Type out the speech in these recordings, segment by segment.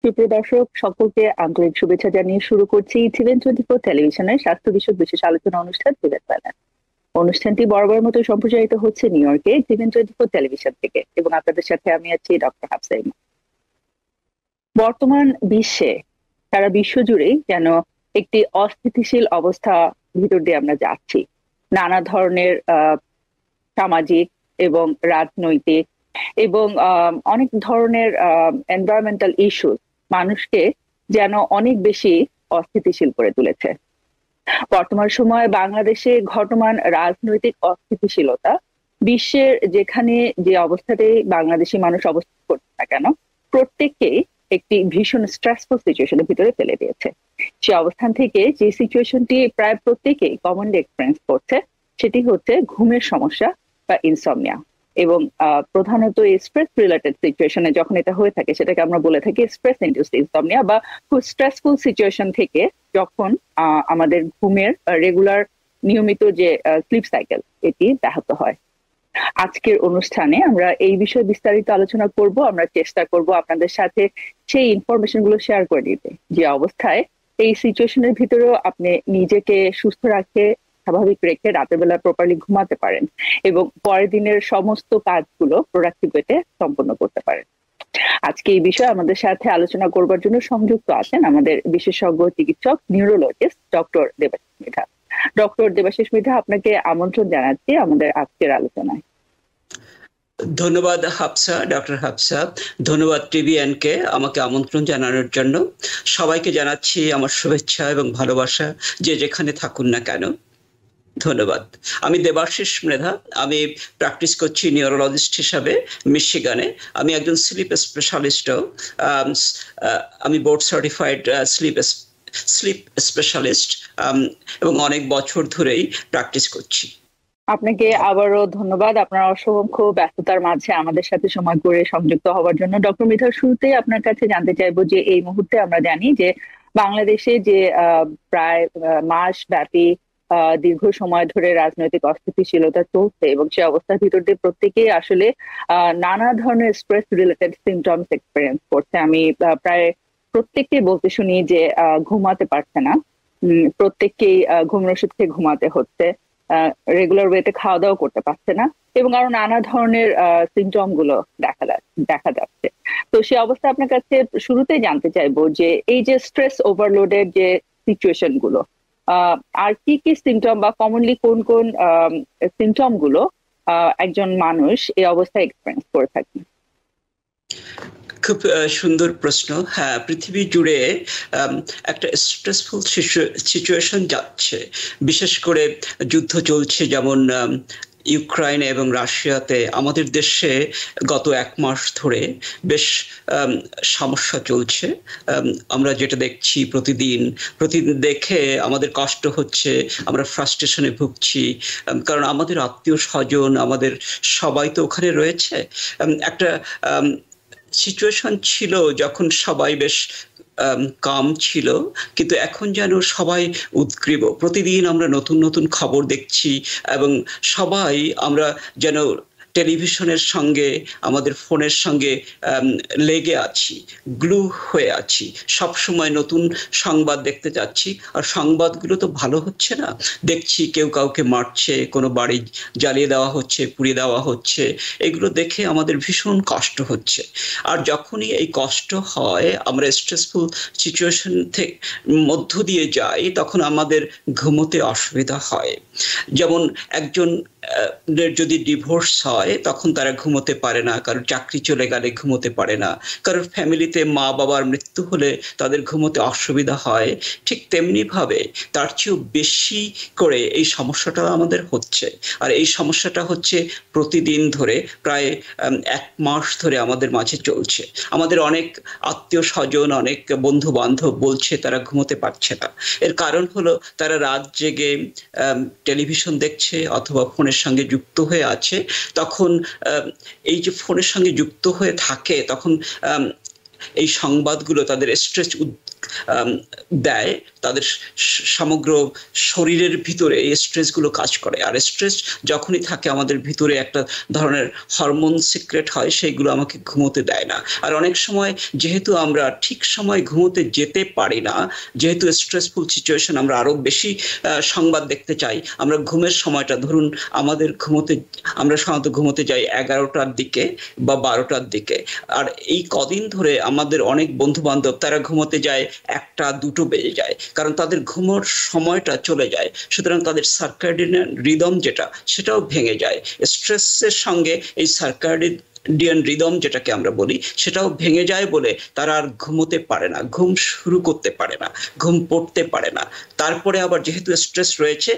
সুপ্রিয় দর্শক সকলকে আন্তরিক শুভেচ্ছা জানিয়ে শুরু করছি টিভেন 24 টেলিভিশনের স্বাস্থ্য বিষয়ক বিশেষ আলোচনা অনুষ্ঠান টিভেন প্যানেল। অনুষ্ঠানটি বরাবর মতো সম্প্রচারিত হচ্ছে নিউ ইয়র্কে টিভেন 24 টেলিভিশন থেকে এবং আপনাদের সাথে আমি আছি ডক্টর হাফসা ইমা। বর্তমান বিশ্বে সারা বিশ্ব জুড়েই যেন একটি অস্থিতিশীল অবস্থা ভিতর দিয়ে আমরা যাচ্ছি। নানা ধরনের সামাজিক এবং রাজনৈতিক এবং অনেক ধরনের এনভায়রনমেন্টাল ইস্যু মানুষকে যেন অনেক বেশি অস্থিতিশীল করে তুলেছে। বর্তমান সময়ে বাংলাদেশে ঘটমান রাজনৈতিক অস্থিতিশীলতা বিশ্বের যেখানে যে অবস্থাতে বাংলাদেশি মানুষ অবস্থান করছে না কেন প্রত্যেককেই একটি ভীষণ স্ট্রেসফুল সিচুয়েশনের ভিতরে ফেলে দিয়েছে। সে অবস্থান থেকে যে সিচুয়েশনটি প্রায় প্রত্যেকেই কমনলি এক্সপেরিয়েন্স করছে সেটি হচ্ছে ঘুমের সমস্যা বা ইনসমনিয়া। এবং প্রধানত স্ট্রেস রিলেটেড সিচুয়েশনে যখন এটা হয়ে থাকে সেটাকে আমরা বলে থাকি স্ট্রেস ইনডিউসড ইনসমনিয়া, বা খুব স্ট্রেসফুল সিচুয়েশন থেকে যখন আমাদের ঘুমের রেগুলার নিয়মিত যে স্লিপ সাইকেল এটি ব্যাহত হয়। আজকের অনুষ্ঠানে আমরা এই বিষয়ে বিস্তারিত আলোচনা করব। আমরা চেষ্টা করব আপনাদের সাথে সেই ইনফরমেশন গুলো শেয়ার করে দিতে যে অবস্থায় এই সিচুয়েশনের ভিতরেও আপনি নিজেকে সুস্থ রাখে স্বাভাবিক রেখে রাতের বেলা প্রপারলি ঘুমাতে পারেন এবং পরের দিনের সমস্ত কাজগুলো প্রোডাক্টিভ ওয়েতে সম্পন্ন করতে পারেন। আজকে এই বিষয়ে আমাদের সাথে আলোচনা করবার জন্য সংযুক্ত আছেন আমাদের বিশেষজ্ঞ চিকিৎসক neurologist doctor Debashis Mridha. Doctor Debashis Mridha, আপনাকে আমন্ত্রণ জানাচ্ছি আমাদের আজকের আলোচনায়। ধন্যবাদ হাফসা, ডক্টর হাফসা। ধন্যবাদ টিভিএন কে আমাকে আমন্ত্রণ জানানোর জন্য। সবাইকে জানাচ্ছি আমার শুভেচ্ছা এবং ভালোবাসা, যে যেখানে থাকুন না কেন। ধন্যবাদ। আমি দেবাশিস মৃধা, আমি প্র্যাকটিস করছি নিউরোলজিস্ট হিসাবে মিশিগানে। আমি একজন স্লিপ স্পেশালিস্টও। আমি বোর্ড সার্টিফাইড স্লিপ স্পেশালিস্ট এবং অনেক বছর ধরেই প্র্যাকটিস করছি। আপনাকে আবারও ধন্যবাদ আপনার অসংখ্য ব্যস্ততার মাঝে আমাদের সাথে সময় করে সংযুক্ত হওয়ার জন্য। ডক্টর মৃধা, শুরুতেই আপনার কাছে জানতে চাইবো যে এই মুহূর্তে আমরা জানি যে বাংলাদেশে যে প্রায় মাস ব্যাপী দীর্ঘ সময় ধরে রাজনৈতিক অস্থিতিশীলতা চলছে এবং সে অবস্থার ভিতর দিয়ে প্রত্যেকেই আসলে নানা ধরনের স্ট্রেস রিলেটেড সিমটমস এক্সপেরিয়েন্স করছে। আমি প্রায় প্রত্যেককে বলতে শুনি যে ঘুমাতে পারছে না, প্রত্যেককেই ঘুমের ওষুধ খেয়ে ঘুমাতে হচ্ছে, রেগুলার ওয়েতে খাওয়া দাওয়া করতে পারছে না এবং আরো নানা ধরনের সিমটম গুলো দেখা যাচ্ছে। তো সে অবস্থায় আপনার কাছে শুরুতেই জানতে চাইবো যে এই যে স্ট্রেস ওভারলোডের যে সিচুয়েশন গুলো আর কি কি সিমটম বা কমনলি কোন কোন সিমটম গুলো একজন মানুষ এই অবস্থায় এক্সপেরিয়েন্স করে থাকে? খুব সুন্দর প্রশ্ন। হ্যাঁ, পৃথিবী জুড়ে একটা স্ট্রেসফুল সিচুয়েশন যাচ্ছে। বিশেষ করে যুদ্ধ চলছে, যেমন ইউক্রেনে এবং রাশিয়াতে। আমাদের দেশে গত এক মাস ধরে বেশ সমস্যা চলছে। আমরা যেটা দেখছি প্রতিদিন দেখে আমাদের কষ্ট হচ্ছে, আমরা ফ্রাস্ট্রেশনে ভুগছি, কারণ আমাদের আত্মীয় স্বজন আমাদের সবাই তো ওখানে রয়েছে। একটা সিচুয়েশন ছিল যখন সবাই বেশ কাম ছিল, কিন্তু এখন যেন সবাই উদ্গ্রীব। প্রতিদিন আমরা নতুন নতুন খবর দেখছি এবং সবাই আমরা যেন টেলিভিশনের সঙ্গে আমাদের ফোনের সঙ্গে লেগে আছি, গ্লু হয়ে আছি। সব সময় নতুন সংবাদ দেখতে যাচ্ছি, আর সংবাদগুলো তো ভালো হচ্ছে না। দেখছি কেউ কাউকে মারছে, কোনো বাড়ি জ্বালিয়ে দেওয়া হচ্ছে, পুড়িয়ে দেওয়া হচ্ছে। এগুলো দেখে আমাদের ভীষণ কষ্ট হচ্ছে। আর যখনই এই কষ্ট হয়, আমরা স্ট্রেসফুল সিচুয়েশন থেকে মধ্য দিয়ে যাই, তখন আমাদের ঘুমোতে অসুবিধা হয়। যেমন একজন যদি ডিভোর্স হয় তখন তারা ঘুমোতে পারে না, কারোর চাকরি চলে গেলে ঘুমোতে পারে না, কারোর ফ্যামিলিতে মা বাবার মৃত্যু হলে তাদের ঘুমোতে অসুবিধা হয়। ঠিক তেমনি ভাবে তার চেয়েও বেশি করে এই সমস্যাটা আমাদের হচ্ছে। আর এই সমস্যাটা হচ্ছে প্রতিদিন ধরে, প্রায় এক মাস ধরে আমাদের মাঝে চলছে। আমাদের অনেক আত্মীয় স্বজন, অনেক বন্ধু বান্ধব বলছে তারা ঘুমোতে পারছে না। এর কারণ হলো তারা রাত জেগে টেলিভিশন দেখছে অথবা ফোনের সঙ্গে যুক্ত হয়ে আছে। তখন এই যে ফোনের সঙ্গে যুক্ত হয়ে থাকে, তখন এই সংবাদগুলো তাদের স্ট্রেস দেয়, তাদের সমগ্র শরীরের ভিতরে এই স্ট্রেসগুলো কাজ করে। আর স্ট্রেস যখনই থাকে আমাদের ভিতরে একটা ধরনের হরমোন সিক্রেট হয়, সেইগুলো আমাকে ঘুমোতে দেয় না। আর অনেক সময় যেহেতু আমরা ঠিক সময় ঘুমোতে যেতে পারি না, যেহেতু স্ট্রেসফুল সিচুয়েশন, আমরা আরো বেশি সংবাদ দেখতে চাই, আমরা ঘুমের সময়টা ধরুন আমরা সাধারণত ঘুমোতে যাই 11টার দিকে বা 12টার দিকে। আর এই কদিন ধরে আমাদের অনেক বন্ধু বান্ধব তারা ঘুমোতে যায় 1টা 2টো বেজে যায়, কারণ তাদের ঘুমোর সময়টা চলে যায়। সুতরাং তাদের সার্কাডিয়ান রিদম যেটা, সেটাও ভেঙে যায়। স্ট্রেসের সঙ্গে এই সার্কাডিয়ান রিদম যেটাকে আমরা বলি, সেটাও ভেঙে যায় বলে তারা আর ঘুমোতে পারে না, ঘুম শুরু করতে পারে না, ঘুম পড়তে পারে না। তারপরে আবার যেহেতু স্ট্রেস রয়েছে,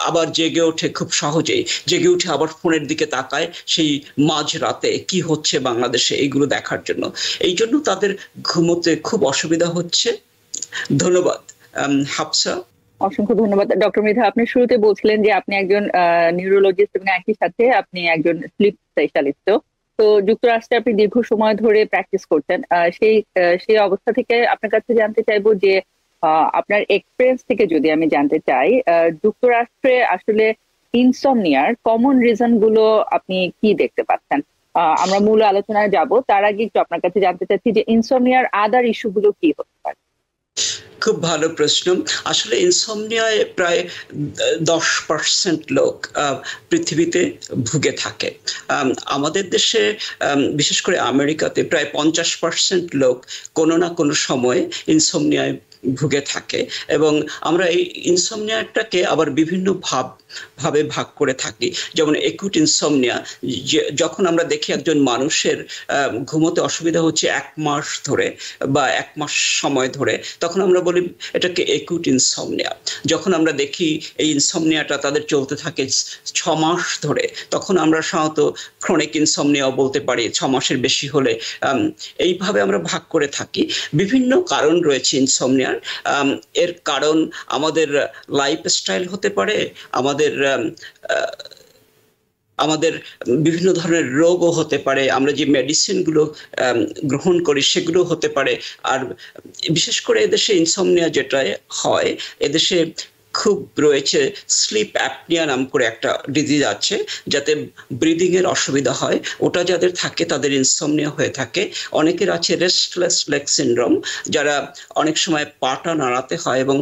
আবার জেগে ওঠে খুব সহজেই, জেগে উঠে আবার ফোনের দিকে তাকায় সেই মাঝ রাতে কি হচ্ছে বাংলাদেশে এইগুলো দেখার জন্য। এই জন্য তাদের ঘুমোতে খুব অসুবিধা হচ্ছে। ধন্যবাদ হাফসা। অসংখ্য ধন্যবাদ ডক্টর মৃধা। আপনি শুরুতে বলছিলেন যে আপনি একজন নিউরোলজিস্ট এবং একই সাথে আপনি একজন স্লিপ স্পেশালিস্ট। তো যুক্তরাষ্ট্রে আপনি দীর্ঘ সময় ধরে প্র্যাকটিস করতেন। সেই অবস্থা থেকে আপনার কাছে জানতে চাইবো যে আপনার এক্সপিরিয়েন্স থেকে যদি আমি জানতে চাই, যুক্তরাষ্ট্রে আসলে ইনসমনিয়ার কমন রিজন গুলো আপনি কি দেখতে পাচ্ছেন? আমরা মূল আলোচনায় যাব, তার আগে একটু আপনার কাছে জানতে চাচ্ছি যে ইনসমনিয়ার আদার ইস্যু গুলো কি হতে পারে। খুব ভালো প্রশ্ন। আসলে ইনসমনিয়ায় প্রায় 10% লোক পৃথিবীতে ভুগে থাকে। আমাদের দেশে বিশেষ করে আমেরিকাতে প্রায় 50% লোক কোনো না কোনো সময়ে ইনসমনিয়ায় ভুগে থাকে। এবং আমরা এই ইনসমনিয়াটাকে আবার বিভিন্ন ভাবে ভাগ করে থাকি। যেমন একুট ইনসমনিয়া, যখন আমরা দেখি একজন মানুষের ঘুমোতে অসুবিধা হচ্ছে 1 মাস ধরে বা 1 মাস সময় ধরে, তখন আমরা বলি এটাকে একুট ইনসমনিয়া। যখন আমরা দেখি এই ইনসমনিয়াটা তাদের চলতে থাকে 6 মাস ধরে, তখন আমরা সাধারণত ক্রনিক ইনসমনিয়াও বলতে পারি, 6 মাসের বেশি হলে। এইভাবে আমরা ভাগ করে থাকি। বিভিন্ন কারণ রয়েছে ইনসমনিয়ার। এর কারণ আমাদের লাইফস্টাইল হতে পারে, আমাদের বিভিন্ন ধরনের রোগও হতে পারে, আমরা যে মেডিসিনগুলো গ্রহণ করি সেগুলো হতে পারে। আর বিশেষ করে এদেশে ইনসমনিয়া যেটা হয়, এদেশে খুব রয়েছে স্লিপ অ্যাপনিয়া নাম করে একটা ডিজিজ আছে, যাতে ব্রিদিং এর অসুবিধা হয়। ওটা যাদের থাকে তাদের ইনসমনিয়া হয়ে থাকে। অনেকের আছে রেস্টলেস লেগ সিনড্রোম, যারা অনেক সময় পাটা নাড়াতে হয় এবং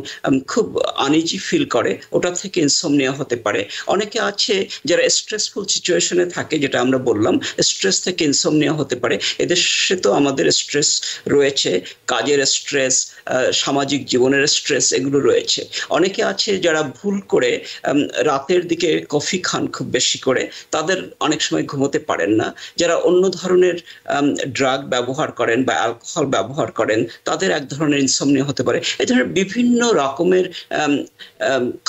খুব আনইজি ফিল করে, ওটা থেকে ইনসমনিয়া হতে পারে। অনেকে আছে যারা স্ট্রেসফুল সিচুয়েশনে থাকে, যেটা আমরা বললাম, স্ট্রেস থেকে ইনসমনিয়া হতে পারে। এদেশে তো আমাদের স্ট্রেস রয়েছে, কাজের স্ট্রেস, সামাজিক জীবনের স্ট্রেস, এগুলো রয়েছে। অনেকে আছে যারা ভুল করে রাতের দিকে কফি খান খুব বেশি করে, তাদের অনেক সময় ঘুমোতে পারেন না। যারা অন্য ধরনের ড্রাগ ব্যবহার করেন বা অ্যালকোহল ব্যবহার করেন, তাদের এক ধরনের ইনসমনিয়া হতে পারে। এই ধরনের বিভিন্ন রকমের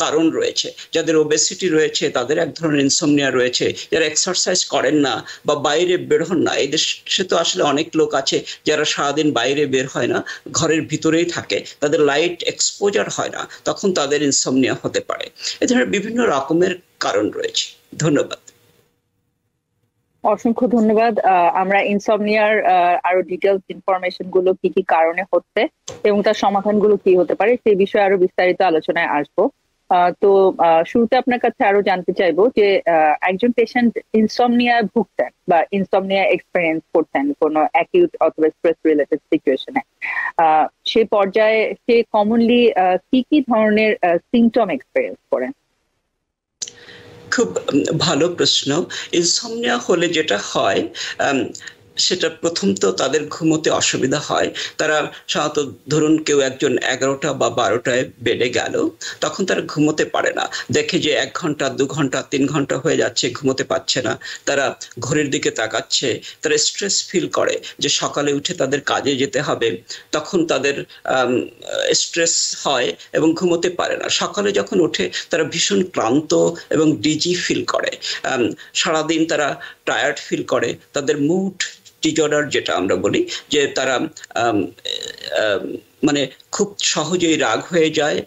কারণ রয়েছে। যাদের ওবেসিটি রয়েছে তাদের এক ধরনের ইনসমনিয়া রয়েছে। যারা এক্সারসাইজ করেন না বা বাইরে বের হন না, এই দেশে তো আসলে অনেক লোক আছে যারা সারাদিন বাইরে বের হয় না, ঘরের ভিতরেই থাকে, তাদের লাইট এক্সপোজার হয় না, তখন তাদের ইনসমনিয়া হতে পারে। এ ধরনের বিভিন্ন রকমের কারণ রয়েছে। ধন্যবাদ। অসংখ্য ধন্যবাদ। আমরা ইনসমনিয়ার আরো ডিটেলস ইনফরমেশন গুলো কি কি কারণে হচ্ছে এবং তার সমাধানগুলো কি হতে পারে সেই বিষয়ে আরো বিস্তারিত আলোচনায় আসবো। তো শুরুতে আপনার কাছে আরো জানতে চাইবো যে একজন পেশেন্ট ইনসমনিয়ায় ভুগতেন বা ইনসমনিয়া এক্সপেরিয়েন্স করতেন কোনো অ্যাকিউট অথবা স্ট্রেস রিলেটেড সিচুয়েশনে, সেই পর্যায়ে সে কমনলি কি কি ধরনের সিমটম এক্সপেরিয়েন্স করেন? খুব ভালো প্রশ্ন। ইনসমনিয়া হলে যেটা হয়, সেটা প্রথম তো তাদের ঘুমোতে অসুবিধা হয়। তারা সাধারণত ধরুন কেউ একজন 11টা বা 12টায় বেডে গেল, তখন তারা ঘুমোতে পারে না। দেখে যে 1 ঘন্টা 2 ঘন্টা 3 ঘন্টা হয়ে যাচ্ছে, ঘুমোতে পারছে না। তারা ঘড়ির দিকে তাকাচ্ছে, তারা স্ট্রেস ফিল করে যে সকালে উঠে তাদের কাজে যেতে হবে, তখন তাদের স্ট্রেস হয় এবং ঘুমোতে পারে না। সকালে যখন ওঠে তারা ভীষণ ক্লান্ত এবং ডিজি ফিল করে, সারাদিন তারা টায়ার্ড ফিল করে। তাদের মুড ডিজঅর্ডার যেটা আমরা বলি, যে তারা মানে খুব সহজেই রাগ হয়ে যায়,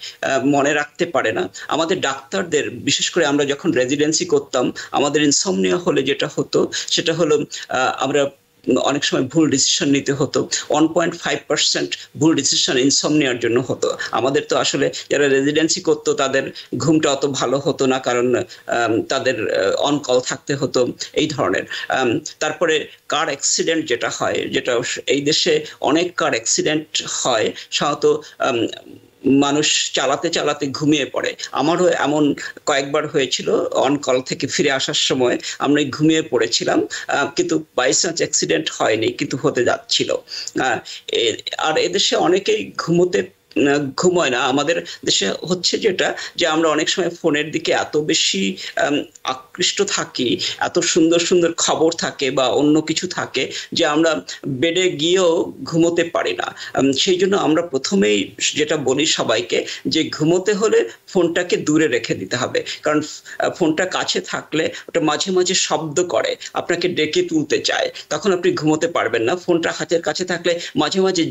মনে রাখতে পারে না। আমাদের ডাক্তারদের, বিশেষ করে আমরা যখন রেজিডেন্সি করতাম, আমাদের ইনসমনিয়া হলে যেটা হতো সেটা হলো আমরা অনেক সময় ভুল ডিসিশন নিতে হতো। 1.5% ভুল ডিসিশন ইনসমনিয়ার জন্য হতো। আমাদের তো আসলে যারা রেজিডেন্সি করতো তাদের ঘুমটা অত ভালো হতো না, কারণ তাদের অন কল থাকতে হতো, এই ধরনের। তারপরে কার অ্যাক্সিডেন্ট যেটা হয়, যেটা এই দেশে অনেক কার অ্যাক্সিডেন্ট হয়, সাধারণত মানুষ চালাতে চালাতে ঘুমিয়ে পড়ে। আমারও এমন কয়েকবার হয়েছিল, অন কল থেকে ফিরে আসার সময় আমরা ঘুমিয়ে পড়েছিলাম, কিন্তু বাই চান্স অ্যাক্সিডেন্ট হয়নি, কিন্তু হতে যাচ্ছিল। আর এদেশে অনেকেই ঘুমোয় না। আমাদের দেশে হচ্ছে যেটা, যে আমরা অনেক সময় ফোনের দিকে এত বেশি আকৃষ্ট থাকি, এত সুন্দর সুন্দর খবর থাকে বা অন্য কিছু থাকে, যে আমরা বেডে গিয়েও ঘুমোতে পারি না। সেই জন্য আমরা প্রথমেই যেটা বলি সবাইকে, যে ঘুমোতে হলে ফোনটাকে দূরে রেখে দিতে হবে, কারণ ফোনটা কাছে থাকলে ওটা মাঝে মাঝে শব্দ করে, আপনাকে ডেকে তুলতে চায়, তখন আপনি ঘুমোতে পারবেন না। ফোনটা হাতের কাছে থাকলে মাঝে মাঝে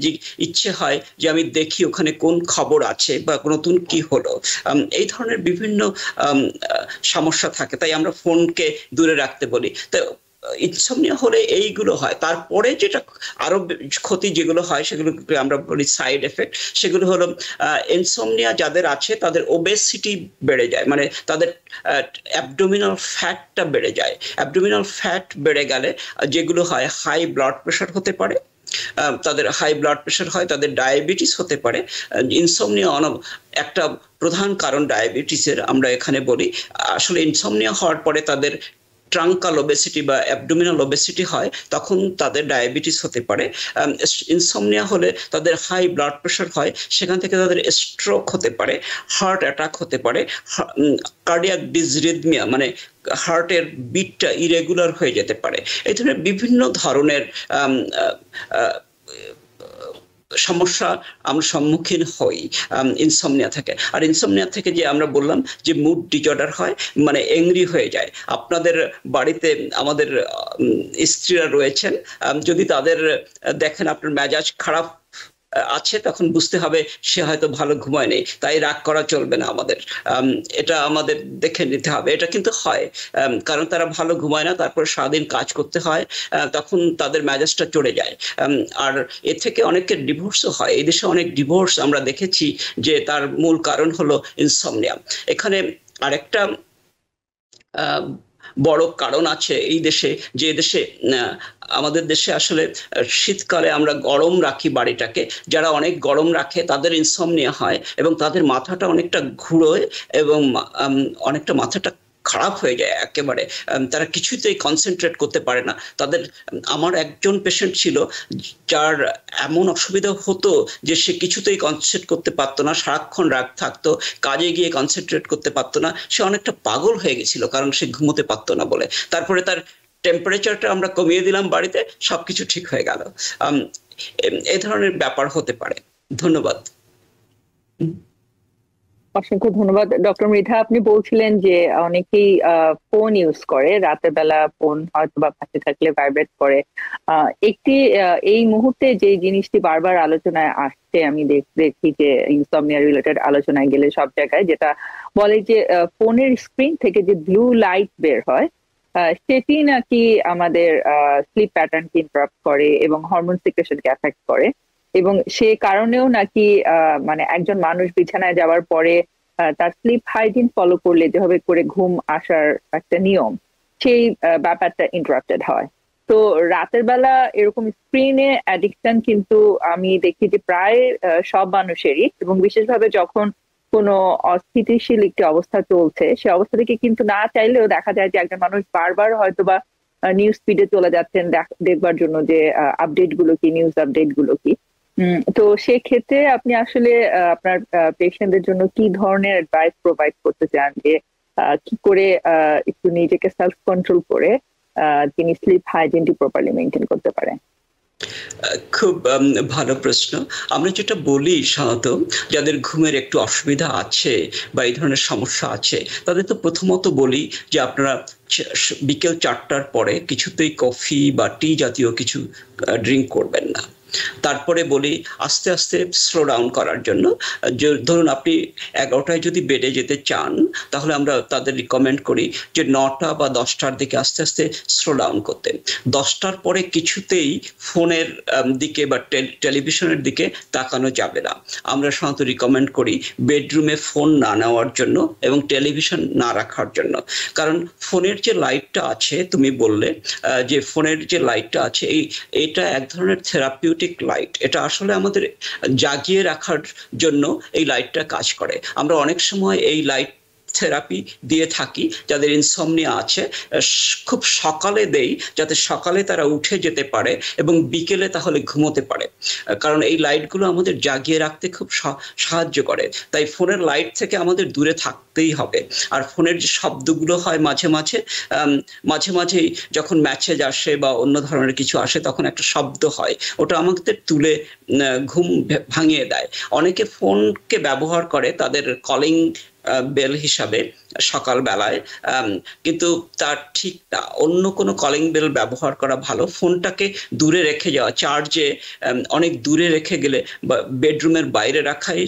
ইচ্ছে হয় যে আমি দেখি ওখানে কোন খবর আছে বা নতুন কি হলো। এই ধরনের বিভিন্ন সমস্যা থাকে, তাই আমরা ফোনকে দূরে রাখতে বলি। তো ইনসমনিয়া হলে এইগুলো হয়। তারপরে যেটা আরো ক্ষতি যেগুলো হয়, সেগুলো আমরা বলি সাইড এফেক্ট। সেগুলো হলো ইনসমনিয়া যাদের আছে তাদের ওবেসিটি বেড়ে যায়, মানে তাদের অ্যাবডোমিনাল ফ্যাটটা বেড়ে যায়। অ্যাবডোমিনাল ফ্যাট বেড়ে গেলে যেগুলো হয়, হাই ব্লাড প্রেশার হতে পারে, তাদের হাই ব্লাড প্রেশার হয়, তাদের ডায়াবেটিস হতে পারে। ইনসমনিয়া একটা প্রধান কারণ ডায়াবেটিসের, আমরা এখানে বলি। আসলে ইনসমনিয়া হওয়ার পরে তাদের ট্রাঙ্কাল ওবেসিটি বা অ্যাবডোমিনাল ওবেসিটি হয়, তখন তাদের ডায়াবেটিস হতে পারে। ইনসমনিয়া হলে তাদের হাই ব্লাড প্রেশার হয়, সেখান থেকে তাদের স্ট্রোক হতে পারে, হার্ট অ্যাটাক হতে পারে, কার্ডিয়াক ডিসরিদমিয়া, মানে হার্টের বিটটা ইরেগুলার হয়ে যেতে পারে। এই ধরনের বিভিন্ন ধরনের সমস্যা আমরা সম্মুখীন হই ইনসমনিয়া থেকে। আর ইনসমনিয়া থেকে যে আমরা বললাম যে মুড ডিজঅর্ডার হয়, মানে এংরি হয়ে যায়। আপনাদের বাড়িতে আমাদের স্ত্রীরা রয়েছেন, যদি তাদের দেখেন আপনার মেজাজ খারাপ আছে, তখন বুঝতে হবে সে হয়তো ভালো ঘুমায় নেই, তাই রাগ করা চলবে না আমাদের। এটা আমাদের দেখে নিতে হবে। এটা কিন্তু হয়, কারণ তারা ভালো ঘুমায় না, তারপর সারাদিন কাজ করতে হয়, তখন তাদের মেজাজটা চড়ে যায়। আর এর থেকে অনেকের ডিভোর্সও হয়। এই দেশে অনেক ডিভোর্স আমরা দেখেছি, যে তার মূল কারণ হলো ইনসমনিয়া। এখানে আরেকটা বড় কারণ আছে এই দেশে, যে দেশে আমাদের দেশে আসলে শীতকালে আমরা গরম রাখি বাড়িটাকে, যারা অনেক গরম রাখে তাদের ইনসমনিয়া হয়, এবং তাদের মাথাটা অনেকটা ঘুরোয়, এবং অনেকটা মাথাটা খারাপ হয়ে যায় একেবারে। তারা কিছুতেই কনসেন্ট্রেট করতে পারে না। আমার একজন পেশেন্ট ছিল, যার এমন অসুবিধা হতো যে সে কিছুতেই কনসেন্ট্রেট করতে পারতো না, সারাক্ষণ রাগ থাকতো, কাজে গিয়ে কনসেন্ট্রেট করতে পারতো না। সে অনেকটা পাগল হয়ে গেছিল, কারণ সে ঘুমোতে পারতো না বলে। তারপরে তার টেম্পারেচারটা আমরা কমিয়ে দিলাম বাড়িতে, সবকিছু ঠিক হয়ে গেল। এই ধরনের ব্যাপার হতে পারে। ধন্যবাদ। অসংখ্য ধন্যবাদ ডক্টর মৃধা। আপনি বলছিলেন যে অনেকেই ফোন ইউজ করে, রাতের বেলা ফোন হয়তো বা পাশে থাকলে ভাইব্রেট করে। একটি এই মুহূর্তে যে জিনিসটি বারবার আলোচনায় আসছে, আমি দেখি যে ইনসমনিয়া রিলেটেড আলোচনায় গেলে সব জায়গায়, যেটা বলে যে ফোনের স্ক্রিন থেকে যে ব্লু লাইট বের হয়, সেটি নাকি আমাদের স্লিপ প্যাটার্নকে ইন্টারাপ্ট করে এবং হরমোন সিক্রেশনকে এফেক্ট করে, এবং সে কারণেও নাকি মানে একজন মানুষ বিছানায় যাওয়ার পরে তার স্লিপ হাইজিন ফলো করলে যেভাবে করে ঘুম আসার একটা নিয়ম, সেই ব্যাপারটা ইন্টারাপ্টেড হয়। তো রাতের বেলা এরকম স্ক্রিনে অ্যাডিকশন কিন্তু আমি দেখি যে প্রায় সব মানুষেরই, এবং বিশেষভাবে যখন কোনো অস্থিতিশীল একটি অবস্থা চলছে, সে অবস্থা থেকে কিন্তু না চাইলেও দেখা যায় যে একজন মানুষ বারবার হয়তো বা নিউজ ফিডে চলে যাচ্ছেন দেখবার জন্য যে আপডেট গুলো কি, নিউজ আপডেট গুলো কি। তো সেক্ষেত্রে আপনি আসলে আপনার পেশেন্টদের জন্য কি ধরনের অ্যাডভাইস প্রোভাইড করতে চান, যে কি করে একটু নিজেকে সেলফ কন্ট্রোল করে তিনি স্লিপ হাইজিনটি প্রপারলি মেনটেন করতে পারেন? খুব ভালো প্রশ্ন। আমরা যেটা বলি সাধারণত, যাদের ঘুমের একটু অসুবিধা আছে বা এই ধরনের সমস্যা আছে, তাদের তো প্রথমত বলি যে আপনারা বিকেল 4টার পরে কিছুতেই কফি বা টি জাতীয় কিছু ড্রিঙ্ক করবেন না। তারপরে বলি আস্তে আস্তে স্লো ডাউন করার জন্য। ধরুন আপনি 11টায় যদি বেডে যেতে চান, তাহলে আমরা তাদের রিকমেন্ড করি যে 9টা বা 10টার দিকে আস্তে আস্তে স্লো ডাউন করতে। 10টার পরে কিছুতেই ফোনের দিকে বা টেলিভিশনের দিকে তাকানো যাবে না। আমরা সাধারণত রিকমেন্ড করি বেডরুমে ফোন না নেওয়ার জন্য এবং টেলিভিশন না রাখার জন্য। কারণ ফোনের যে লাইটটা আছে, তুমি বললে যে ফোনের যে লাইটটা আছে, এটা এক ধরনের থেরাপিউটিক লাইট। এটা আসলে আমাদের জাগিয়ে রাখার জন্য এই লাইটটা কাজ করে। আমরা অনেক সময় এই লাইট থেরাপি দিয়ে থাকি যাদের ইনসমনিয়া আছে, খুব সকালে দেই যাতে সকালে তারা উঠে যেতে পারে এবং বিকেলে তাহলে ঘুমোতে পারে। কারণ এই লাইটগুলো আমাদের জাগিয়ে রাখতে খুব সাহায্য করে। তাই ফোনের লাইট থেকে আমাদের দূরে থাকতেই হবে। আর ফোনের যে শব্দগুলো হয় মাঝে মাঝেই যখন ম্যাসেজ আসে বা অন্য ধরনের কিছু আসে, তখন একটা শব্দ হয়, ওটা আমাদের তুলে ঘুম ভাঙিয়ে দেয়। অনেকে ফোনকে ব্যবহার করে তাদের কলিং বেল হিসাবে সকালবেলায়, কিন্তু তার ঠিক না। অন্য কোনো কলিং বেল ব্যবহার করা ভালো। ফোনটাকে দূরে রেখে যাওয়া, চার্জে অনেক দূরে রেখে গেলে বেডরুমের বাইরে রাখাই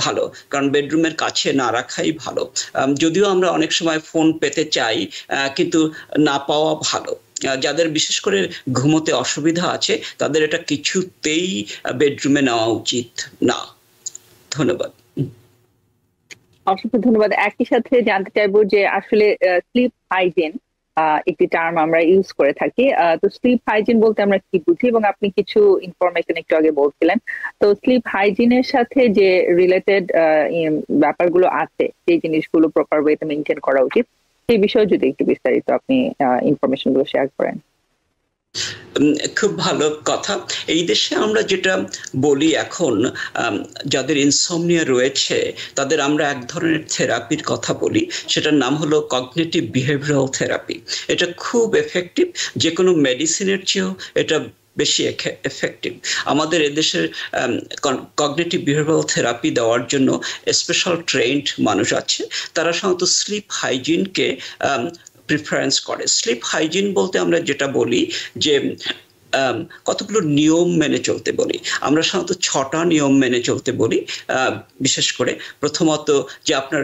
ভালো, কারণ বেডরুমের কাছে না রাখাই ভালো। যদিও আমরা অনেক সময় ফোন পেতে চাই, কিন্তু না পাওয়া ভালো। যাদের বিশেষ করে ঘুমোতে অসুবিধা আছে তাদের এটা কিছুতেই বেডরুমে নেওয়া উচিত না। ধন্যবাদ। অসংখ্য ধন্যবাদ। একই সাথে জানতে চাইবো যে আসলে স্লিপ হাইজিন একটি টার্ম আমরা ইউজ করে থাকি। তো স্লিপ হাইজিন বলতে আমরা কি বুঝি, এবং আপনি কিছু ইনফরমেশন একটু আগে বলছিলেন। তো স্লিপ হাইজিনের সাথে যে রিলেটেড ব্যাপারগুলো আছে, যে জিনিসগুলো প্রপার ওয়েতে মেনটেন করা উচিত, সেই বিষয়ে যদি একটু বিস্তারিত আপনি ইনফরমেশন গুলো শেয়ার করেন। খুব ভালো কথা। এই দেশে আমরা যেটা বলি এখন, যাদের ইনসমনিয়া রয়েছে তাদের আমরা এক ধরনের থেরাপির কথা বলি, সেটার নাম হলো কগনিটিভ বিহেভিয়ারাল থেরাপি। এটা খুব এফেক্টিভ, যে কোনো মেডিসিনের চেয়েও এটা বেশি এফেক্টিভ। আমাদের এদেশের কগনিটিভ বিহেভিয়ারাল থেরাপি দেওয়ার জন্য স্পেশাল ট্রেন্ড মানুষ আছে। তারা সাধারণত স্লিপ হাইজিনকে প্রিফারেন্স করে। স্লিপ হাইজিন বলতে আমরা যেটা বলি যে কতগুলো নিয়ম মেনে চলতে বলি। আমরা সাধারণত 6টা নিয়ম মেনে চলতে বলি। বিশেষ করে প্রথমত যে আপনার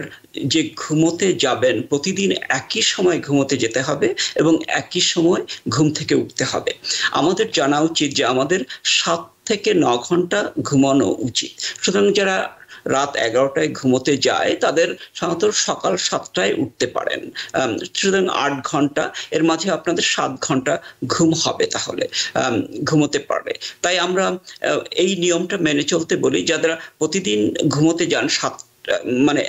যে ঘুমোতে যাবেন প্রতিদিন একই সময় ঘুমোতে যেতে হবে এবং একই সময় ঘুম থেকে উঠতে হবে। আমাদের জানা উচিত যে আমাদের 7 থেকে 9 ঘন্টা ঘুমানো উচিত। সুতরাং যারা রাত 11টায় ঘুমোতে যায় তাদের সাধারণত সকাল 7টায় উঠতে পারেন। সুতরাং 8 ঘন্টা, এর মাঝে আপনাদের 7 ঘন্টা ঘুম হবে, তাহলে ঘুমোতে পারবে। তাই আমরা এই নিয়মটা মেনে চলতে বলি। যারা প্রতিদিন ঘুমোতে যান মানে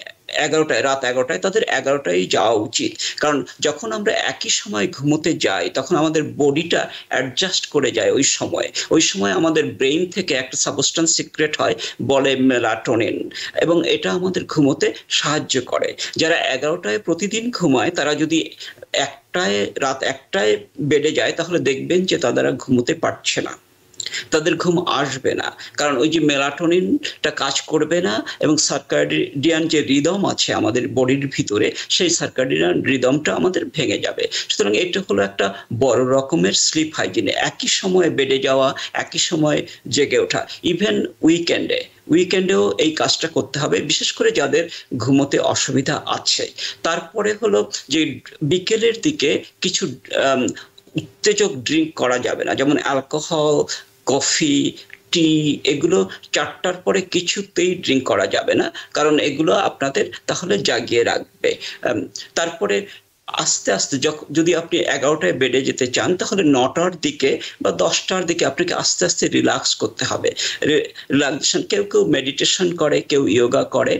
11টায়, রাত 11টায়, তাদের 11টায় যাওয়া উচিত। কারণ যখন আমরা একই সময় ঘুমোতে যাই তখন আমাদের বডিটা অ্যাডজাস্ট করে যায়। ওই সময় আমাদের ব্রেইন থেকে একটা সাবস্টেন্স সিক্রেট হয়, বলে মেলাটোনিন, এবং এটা আমাদের ঘুমোতে সাহায্য করে। যারা 11টায় প্রতিদিন ঘুমায় তারা যদি রাত 1টায় বেডে যায় তাহলে দেখবেন যে তারা ঘুমোতে পারছে না, তাদের ঘুম আসবে না। কারণ ওই যে মেলাটোনিনটা কাজ করবে না এবং সার্কাডিয়ান যে রিদম আছে আমাদের বডির ভিতরে, সেই সার্কাডিয়ান রিদমটা আমাদের ভেঙে যাবে। সুতরাং এটা হলো একটা বড় রকমের স্লিপ হাইজিনে। একই সময়ে বেডে যাওয়া, একই সময়ে জেগে ওঠা। ইভেন উইকেন্ডেও এই কাজটা করতে হবে, বিশেষ করে যাদের ঘুমোতে অসুবিধা আছে। তারপরে হলো যে বিকেলের দিকে কিছু উত্তেজক ড্রিঙ্ক করা যাবে না, যেমন অ্যালকোহল, কফি, টি, এগুলো 4টার পরে কিছুতেই ড্রিঙ্ক করা যাবে না, কারণ এগুলো আপনাদের তাহলে জাগিয়ে রাখবে। তারপরে আস্তে আস্তে যদি আপনি 11টায় বেডে যেতে চান তাহলে 9টার দিকে বা 10টার দিকে আপনাকে আস্তে আস্তে রিল্যাক্স করতে হবে। রিল্যাক্সেশন, কেউ মেডিটেশন করে, কেউ ইয়োগা করে,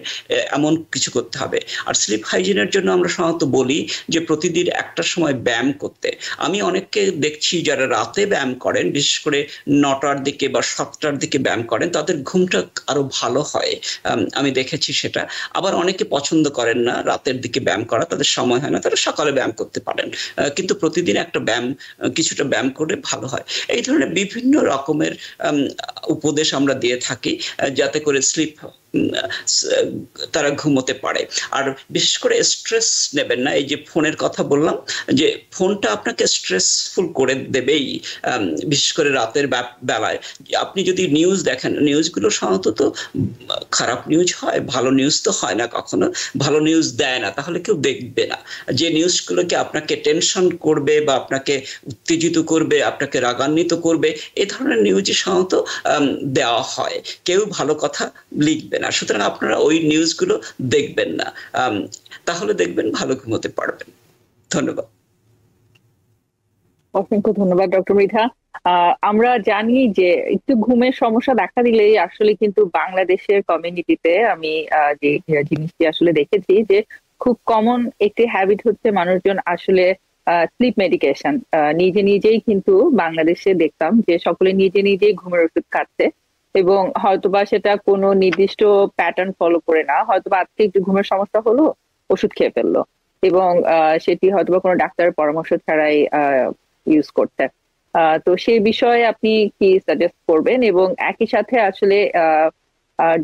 এমন কিছু করতে হবে। আর স্লিপ হাইজিনের জন্য আমরা সাধারণত বলি যে প্রতিদিন একটা সময় ব্যায়াম করতে। আমি অনেককে দেখছি যারা রাতে ব্যায়াম করেন, বিশেষ করে 9টার দিকে বা 7টার দিকে ব্যায়াম করেন, তাদের ঘুমটা আরো ভালো হয়, আমি দেখেছি সেটা। আবার অনেকে পছন্দ করেন না রাতের দিকে ব্যায়াম করা, তাদের সময় হয় না, তারা সকালে ব্যায়াম করতে পারেন, কিন্তু প্রতিদিন একটা ব্যায়াম, কিছুটা ব্যায়াম করে ভালো হয়। এই ধরনের বিভিন্ন রকমের উপদেশ আমরা দিয়ে থাকি যাতে করে স্লিপ তারা ঘুমোতে পারে। আর বিশেষ করে স্ট্রেস নেবেন না। এই যে ফোনের কথা বললাম, যে ফোনটা আপনাকে স্ট্রেসফুল করে দেবেই, বিশেষ করে রাতের বেলায়। আপনি যদি নিউজ দেখেন, নিউজগুলো সাধারণত তো খারাপ নিউজ হয়, ভালো নিউজ তো হয় না কখনো, ভালো নিউজ দেয় না, তাহলে কেউ দেখবে না। যে নিউজগুলোকে আপনাকে টেনশন করবে বা আপনাকে উত্তেজিত করবে, আপনাকে রাগান্বিত করবে, এ ধরনের নিউজই সাধারণত দেওয়া হয়। কেউ ভালো কথা লিখবে না, সুতরাং আপনারা ওই নিউজগুলো দেখবেন না, তাহলে দেখবেন ভালো ঘুমোতে পারবেন। ধন্যবাদ। অসংখ্য ধন্যবাদ ডক্টর মৃধা। আমরা জানি যে একটু ঘুমের সমস্যা দেখা দিলেই আসলে কিন্তু বাংলাদেশের কমিউনিটিতে আমি যে জিনিসটি আসলে দেখেছি যে খুব কমন একটি হ্যাবিট হচ্ছে মানুষজন আসলে স্লিপ মেডিকেশন নিজে নিজেই কিন্তু বাংলাদেশে দেখতাম যে সকলে নিজে নিজেই ঘুমের ওষুধ খাচ্ছে, এবং হয়তোবা সেটা কোনো নির্দিষ্ট প্যাটার্ন ফলো করে না, হয়তোবা আজকে একটু ঘুমের সমস্যা হলো, ওষুধ খেয়ে ফেললো, এবং সেটি হয়তোবা কোনো ডাক্তারের পরামর্শ ছাড়াই ইউজ করতে। তো সেই বিষয়ে আপনি কি সাজেস্ট করবেন, এবং একই সাথে আসলে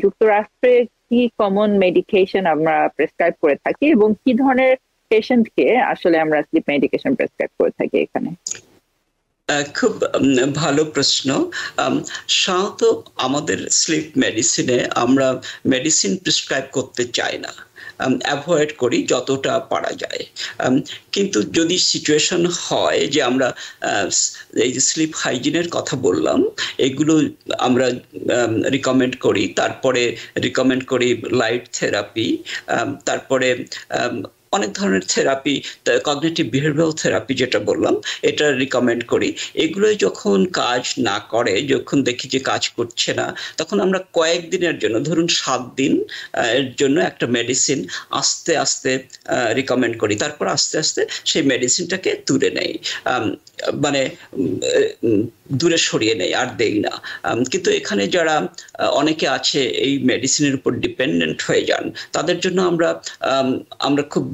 যুক্তরাষ্ট্রে কি কমন মেডিকেশন আমরা প্রেসক্রাইব করে থাকি, এবং কি ধরনের পেশেন্টকে আসলে আমরা স্লিপ মেডিকেশন প্রেসক্রাইব করে থাকি এখানে? খুব ভালো প্রশ্ন। সাধারণত আমাদের স্লিপ মেডিসিনে আমরা মেডিসিন প্রেসক্রাইব করতে চাই না, অ্যাভয়েড করি যতটা পারা যায়। কিন্তু যদি সিচুয়েশন হয় যে আমরা এই যে স্লিপ হাইজিনের কথা বললাম, এগুলো আমরা রিকমেন্ড করি। তারপরে রিকমেন্ড করি লাইট থেরাপি, তারপরে অনেক ধরনের থেরাপি, কগনিটিভ বিহেভিয়ারাল থেরাপি যেটা বললাম, এটা রিকমেন্ড করি। এগুলোই যখন কাজ না করে, যখন দেখি যে কাজ করছে না, তখন আমরা কয়েকদিনের জন্য, ধরুন 7 দিন এর জন্য একটা মেডিসিন আস্তে আস্তে রিকমেন্ড করি। তারপর আস্তে আস্তে সেই মেডিসিনটাকে তুলে নেই, মানে দূরে সরিয়ে নেই, আর দেই না। কিন্তু এখানে যারা অনেকে আছে এই মেডিসিনের উপর ডিপেন্ডেন্ট হয়ে যান, তাদের জন্য আমরা খুব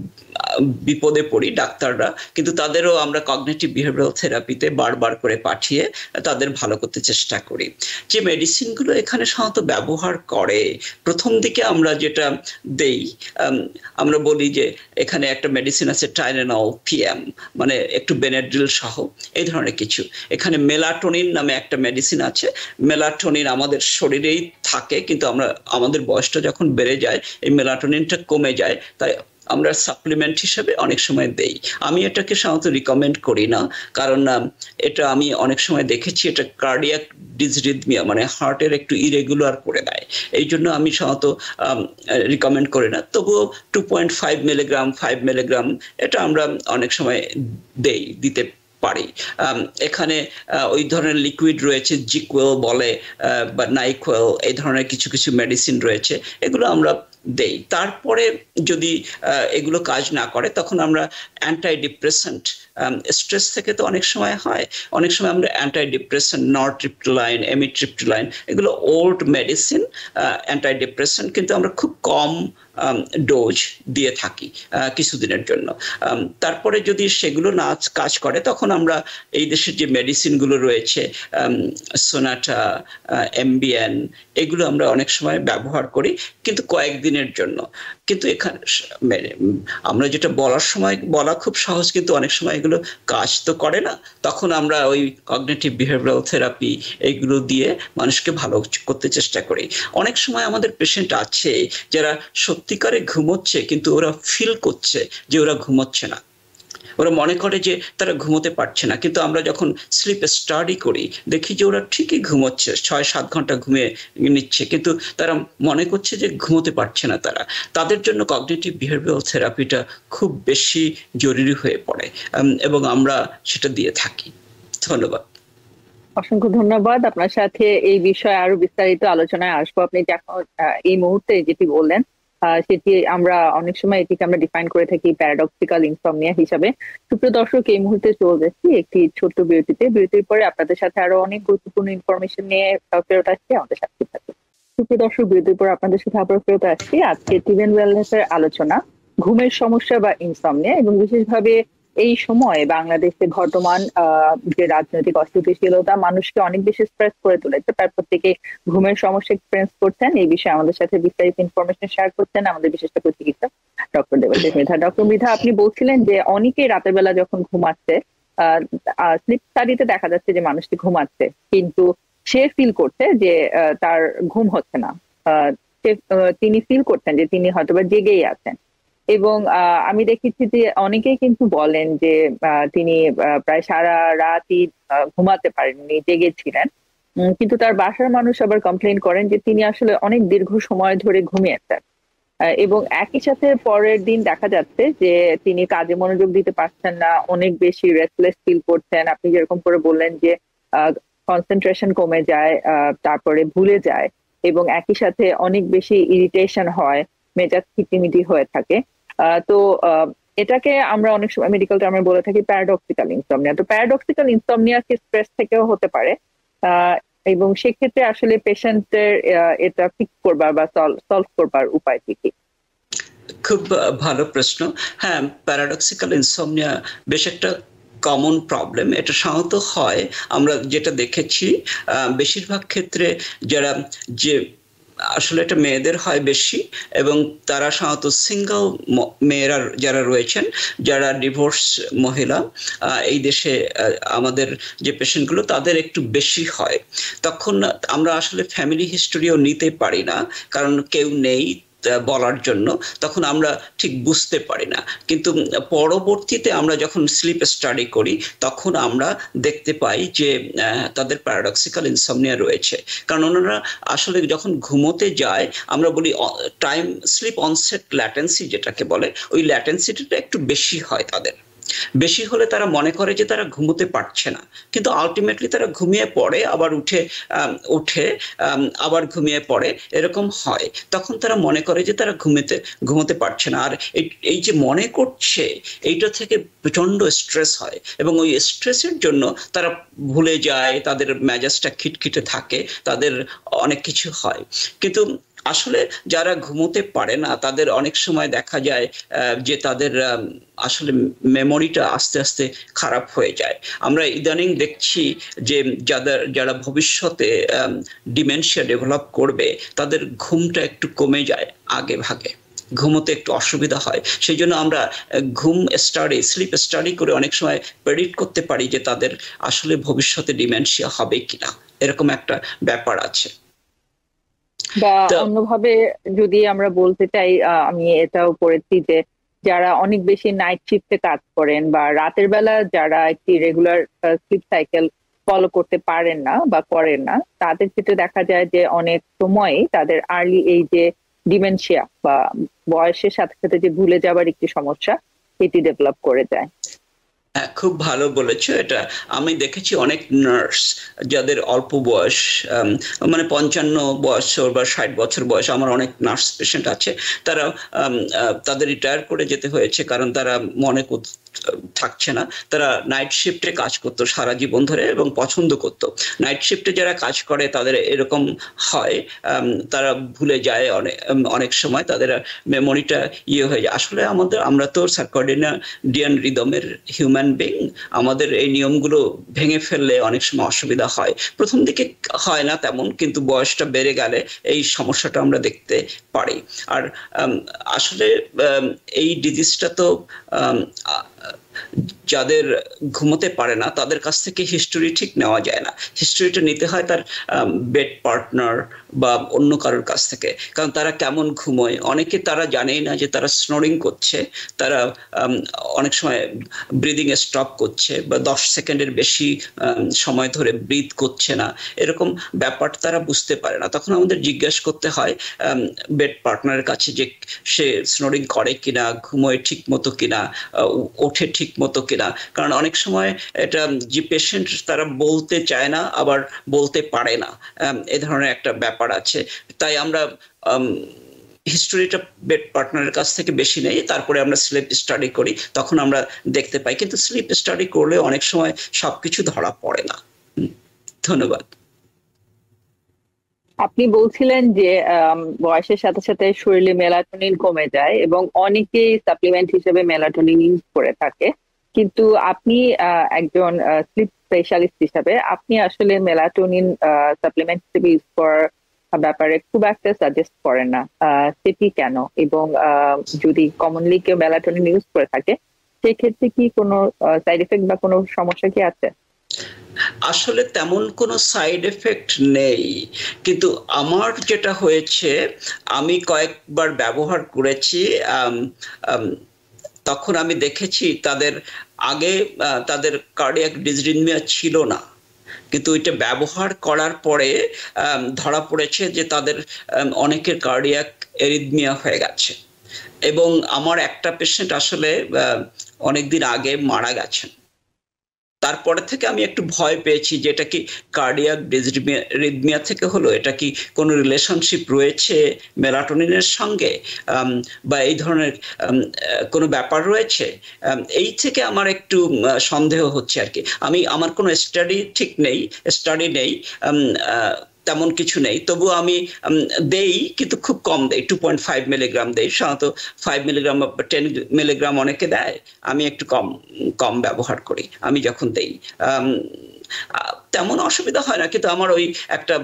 বিপদে পড়ি ডাক্তাররা, কিন্তু তাদেরও আমরা কগনিটিভ বিহেভিয়ারাল থেরাপিতে বারবার করে পাঠিয়ে তাদের ভালো করতে চেষ্টা করি। যে মেডিসিনগুলো এখানে সাধারণত ব্যবহার করে, প্রথম দিকে আমরা যেটা দেই, আমরা বলি যে এখানে একটা মেডিসিন আছে টাইলেনল পিএম, মানে একটু বেনাড্রিল সহ, এই ধরনের কিছু। এখানে মেলাটোনিন নামে একটা মেডিসিন আছে। মেলাটোনিন আমাদের শরীরেই থাকে, কিন্তু আমাদের বয়সটা যখন বেড়ে যায় এই মেলাটোনিনটা কমে যায়, তাই আমরা সাপ্লিমেন্ট হিসেবে অনেক সময় দেই। আমি এটাকে সাধারণত রিকমেন্ড করি না, কারণ এটা আমি অনেক সময় দেখেছি এটা কার্ডিয়াক ডিসরিদমিয়া, মানে হার্টের একটু ইরেগুলার করে দেয়। এই জন্য আমি সাধারণত রিকমেন্ড করি না। তবুও 2.5 মিলিগ্রাম 5 মিলিগ্রাম এটা আমরা অনেক সময় দিতে পারি। এখানে ওই ধরনের লিকুইড রয়েছে, জিকুয়েল বলে বা নাইকুয়েল, এই ধরনের কিছু কিছু মেডিসিন রয়েছে, এগুলো আমরা দেই। তারপরে যদি এগুলো কাজ না করে, তখন আমরা অ্যান্টাই ডিপ্রেসেন্ট, স্ট্রেস থেকে তো অনেক সময় হয়, অনেক সময় আমরা অ্যান্টাই ডিপ্রেসেন্ট, নরট্রিপটোলাইন, এমিট্রিপটোলাইন, এগুলো ওল্ড মেডিসিন, অ্যান্টাই ডিপ্রেসেন্ট, কিন্তু আমরা খুব কম ডোজ দিয়ে থাকি কিছুদিনের জন্য। তারপরে যদি সেগুলো না কাজ করে, তখন আমরা এই দেশের যে মেডিসিনগুলো রয়েছে, সোনাটা, এমবিএন, এগুলো আমরা অনেক সময় ব্যবহার করি, কিন্তু কয়েকদিনের জন্য। কিন্তু এখানে আমরা যেটা বলার সময় বলা খুব সহজ, কিন্তু অনেক সময় এগুলো কাজ তো করে না, তখন আমরা ওই কগনিটিভ বিহেভিয়ারাল থেরাপি এইগুলো দিয়ে মানুষকে ভালো করতে চেষ্টা করি। অনেক সময় আমাদের পেশেন্ট আছে যারা সত্যিকারে ঘুমোচ্ছে, কিন্তু ওরা ফিল করছে যে ওরা ঘুমোচ্ছে না, ওরা মনে করে যে তারা ঘুমোতে পারছে না, কিন্তু আমরা যখন স্লিপ স্টাডি করি দেখি যে ওরা ঠিকই ঘুমোচ্ছে, 6-7 ঘন্টা ঘুমিয়ে নিচ্ছে, কিন্তু তারা মনে করছে যে ঘুমোতে পারছে না। তাদের জন্য কগনিটিভ বিহেভিয়ারাল থেরাপিটা খুব বেশি জরুরি হয়ে পড়ে, এবং আমরা সেটা দিয়ে থাকি। ধন্যবাদ। অসংখ্য ধন্যবাদ। আপনার সাথে এই বিষয়ে আরো বিস্তারিত আলোচনায় আসবো। আপনি যখন এই মুহূর্তে যেটি বললেন, সেটি আমরা অনেক সময় এটিকে আমরা ডিফাইন করে থাকি প্যারাডক্সিক্যাল ইনসমনিয়া হিসাবে। সুপ্রিয় দর্শক, এই মুহূর্তে চলে যাচ্ছি একটি ছোট্ট বিরতিতে। বিরতির পরে আপনাদের সাথে আরো অনেক গুরুত্বপূর্ণ ইনফরমেশন নিয়ে ফেরত আসছি, আমাদের সাথে থাকুন। সুপ্রিয় দর্শক, বিরতির পর আপনাদের সাথে আবার ফেরত আসছি। আজকে টিভেন ওয়েলনেস এর আলোচনা ঘুমের সমস্যা বা ইনসমনিয়া, এবং বিশেষভাবে এই সময় বাংলাদেশে ঘটমান যে রাজনৈতিক অস্থিতিশীলতা মানুষকে অনেক বেশি স্ট্রেস করে তুলেছে। তার প্রত্যেকে ঘুমের সমস্যা এক্সপেরিয়েন্স করছেন। এই বিষয়ে আমাদের সাথে বিস্তারিত ইনফরমেশন শেয়ার করছেন আমাদের বিশেষজ্ঞ চিকিৎসক ডক্টর দেবাশিস মৃধা। ডক্টর মৃধা, আপনি বলছিলেন যে অনেকেই রাতের বেলা যখন ঘুমাচ্ছে, স্লিপ স্টাডিতে দেখা যাচ্ছে যে মানুষটি ঘুমাচ্ছে, কিন্তু সে ফিল করছে যে তার ঘুম হচ্ছে না। তিনি ফিল করছেন যে তিনি হয়তোবা জেগেই আছেন। এবং আমি দেখেছি যে অনেকেই কিন্তু বলেন যে তিনি প্রায় সারা রাতই ঘুমাতে পারেননি, জেগেছিলেন। কিন্তু তার বাসার মানুষ আবার কমপ্লেন করেন যে তিনি আসলে অনেক দীর্ঘ সময় ধরে ঘুমিয়েছেন। এবং একই সাথে পরের দিন দেখা যাচ্ছে যে তিনি কাজে মনোযোগ দিতে পারছেন না, অনেক বেশি রেস্টলেস ফিল করছেন। আপনি যেরকম করে বললেন যে কনসেন্ট্রেশন কমে যায়, তারপরে ভুলে যায়, এবং একই সাথে অনেক বেশি ইরিটেশন হয়, মেজাজ খিটিমিটি হয়ে থাকে। তো এটাকে আমরা অনেক সময় মেডিকেল টার্মে বলে থাকি প্যারাডক্সিক্যাল ইনসমনিয়া। তো প্যারাডক্সিক্যাল ইনসমনিয়া কি স্ট্রেস থেকেও হতে পারে? এবং সেক্ষেত্রে আসলে পেশেন্টের এটা ফিক্স করবার বা সলভ করবার উপায় কি? খুব ভালো প্রশ্ন। হ্যাঁ, প্যারাডক্সিক্যাল ইনসমনিয়া বেশ একটা কমন প্রবলেম। এটা সাধারণত হয়, আমরা যেটা দেখেছি বেশিরভাগ ক্ষেত্রে যারা যে আসলে এটা মেয়েদের হয় বেশি, এবং তারা সাধারণত সিঙ্গল মেয়েরা যারা রয়েছেন, যারা ডিভোর্স মহিলা এই দেশে আমাদের যে পেশেন্টগুলো তাদের একটু বেশি হয়। তখন আমরা আসলে ফ্যামিলি হিস্টোরিও নিতে পারি না, কারণ কেউ নেই বলার জন্য, তখন আমরা ঠিক বুঝতে পারি না। কিন্তু পরবর্তীতে আমরা যখন স্লিপ স্টাডি করি তখন আমরা দেখতে পাই যে তাদের প্যারাডক্সিক্যাল ইনসমনিয়া রয়েছে। কারণ ওনারা আসলে যখন ঘুমোতে যায়, আমরা বলি টাইম স্লিপ অনসেট ল্যাটেন্সি যেটাকে বলে, ওই ল্যাটেন্সিটা একটু বেশি হয় তাদের। বেশি হলে তারা মনে করে যে তারা ঘুমোতে পারছে না, কিন্তু আলটিমেটলি তারা ঘুমিয়ে পড়ে, আবার উঠে আবার ঘুমিয়ে পড়ে, এরকম হয়। তখন তারা মনে করে যে তারা ঘুমোতে পারছে না। আর এই যে মনে করছে, এইটা থেকে প্রচন্ড স্ট্রেস হয়, এবং ওই স্ট্রেসের জন্য তারা ভুলে যায়, তাদের মেজাজটা খিটখিটে থাকে, তাদের অনেক কিছু হয়। কিন্তু আসলে যারা ঘুমোতে পারে না তাদের অনেক সময় দেখা যায় যে তাদের আসলে মেমোরিটা আস্তে আস্তে খারাপ হয়ে যায়। আমরা ইদানিং দেখছি যে যারা ভবিষ্যতে ডিমেনশিয়া ডেভেলপ করবে, তাদের ঘুমটা একটু কমে যায়, আগে ভাগে ঘুমোতে একটু অসুবিধা হয়। সেই জন্য আমরা স্লিপ স্টাডি করে অনেক সময় প্রেডিক্ট করতে পারি যে তাদের আসলে ভবিষ্যতে ডিমেনশিয়া হবে কিনা, এরকম একটা ব্যাপার আছে। বা অন্যভাবে যদি আমরা বলতে চাই, আমি এটাও পড়েছি যে যারা অনেক বেশি নাইট শিফটে কাজ করেন বা রাতের বেলা যারা একটি রেগুলার স্লিপ সাইকেল ফলো করতে পারেন না বা করেন না, তাদের ক্ষেত্রে দেখা যায় যে অনেক সময়ই তাদের আর্লি এই যে ডিমেনশিয়া বা বয়সের সাথে সাথে যে ভুলে যাবার একটি সমস্যা, এটি ডেভেলপ করে যায়। হ্যাঁ, খুব ভালো বলেছো। এটা আমি দেখেছি অনেক নার্স যাদের অল্প বয়স, মানে 55 বছর বা 60 বছর বয়স, আমার অনেক নার্স পেশেন্ট আছে, তারা তাদের রিটায়ার করে যেতে হয়েছে কারণ তারা মনে থাকছে না। তারা নাইট শিফটে কাজ করতো সারা জীবন ধরে এবং পছন্দ করতো। নাইট শিফটে যারা কাজ করে তাদের এরকম হয়, তারা ভুলে যায় অনেক সময়, তাদের মেমোরিটা হয়ে যায়। আসলে আমরা তো সার্কাডিয়ান রিদমের হিউম্যান বিং, আমাদের এই নিয়মগুলো ভেঙে ফেললে অনেক সময় অসুবিধা হয়। প্রথম দিকে হয় না তেমন, কিন্তু বয়সটা বেড়ে গেলে এই সমস্যাটা আমরা দেখতে পারি। আর আসলে এই ডিজিজটা তো যাদের ঘুমোতে পারে না তাদের কাছ থেকে হিস্টোরি ঠিক নেওয়া যায় না। হিস্টোরিটা নিতে হয় তার বেড পার্টনার বা অন্য কারোর কাছ থেকে, কারণ তারা কেমন ঘুমোয়। অনেকে তারা জানেই না যে তারা স্নোরিং করছে, তারা অনেক সময় ব্রিদিং স্টপ করছে বা 10 সেকেন্ডের বেশি সময় ধরে ব্রিথ করছে না, এরকম ব্যাপার তারা বুঝতে পারে না। তখন আমাদের জিজ্ঞেস করতে হয় বেড পার্টনারের কাছে যে সে স্নোরিং করে কিনা, ঘুমোয় ঠিক মতো কিনা, ওঠে ঠিক মতো কিনা। কারণ অনেক সময় এটা যে পেশেন্ট তারা বলতে চায় না, আবার বলতে পারে না, এ ধরনের একটা ব্যাপার আছে। তাই আমরা হিস্টোরিটা বেড পার্টনারের কাছ থেকে বেশি নেই, তারপরে আমরা স্লিপ স্টাডি করি, তখন আমরা দেখতে পাই। কিন্তু স্লিপ স্টাডি করলে অনেক সময় সবকিছু ধরা পড়ে না। ধন্যবাদ। আপনি বলছিলেন যে বয়সের সাথে সাথে শরীরে মেলাটোনিন কমে যায় এবং অনেকেই সাপ্লিমেন্ট হিসেবে মেলাটোনিন ইউজ করে থাকে, কিন্তু আপনি একজন স্লিপ স্পেশালিস্ট হিসাবে আপনি আসলে মেলাটোনিন সাপ্লিমেন্ট হিসেবে ইউজ করার ব্যাপারে খুব একটা সাজেস্ট করেন না। সেটি কেন? এবং যদি কমনলি কেউ মেলাটোনিন ইউজ করে থাকে সেক্ষেত্রে কি কোনো সাইড এফেক্ট বা কোনো সমস্যা কি আছে? আসলে তেমন কোনো সাইড এফেক্ট নেই, কিন্তু আমার যেটা হয়েছে, আমি কয়েকবার ব্যবহার করেছি। আম, আম, তখন আমি দেখেছি তাদের আগে তাদের কার্ডিয়াক ডিসরিথমিয়া ছিল না, কিন্তু এটা ব্যবহার করার পরে ধরা পড়েছে যে তাদের অনেকের কার্ডিয়াক এরিথমিয়া হয়ে গেছে। এবং আমার একটা পেশেন্ট আসলে অনেকদিন আগে মারা গেছেন। তারপরে থেকে আমি একটু ভয় পেয়েছি যে এটা কি কার্ডিয়াক ডিসরিথমিয়া থেকে হলো, এটা কি কোনো রিলেশনশিপ রয়েছে মেলাটোনিনের সঙ্গে, বা এই ধরনের কোনো ব্যাপার রয়েছে। এই থেকে আমার একটু সন্দেহ হচ্ছে আর কি। আমার কোনো স্টাডি নেই, তেমন কিছু নেই, তবু আমি দেই, কিন্তু খুব কম দেই। 2.5 মিলিগ্রাম দেই সাধারণত। 5 মিলিগ্রাম বা 10 মিলিগ্রাম অনেকে দেয়, আমি একটু কম কম ব্যবহার করি আমি যখন দেই। তেমন অসুবিধা হয় না, কিন্তু আমার ওই একটা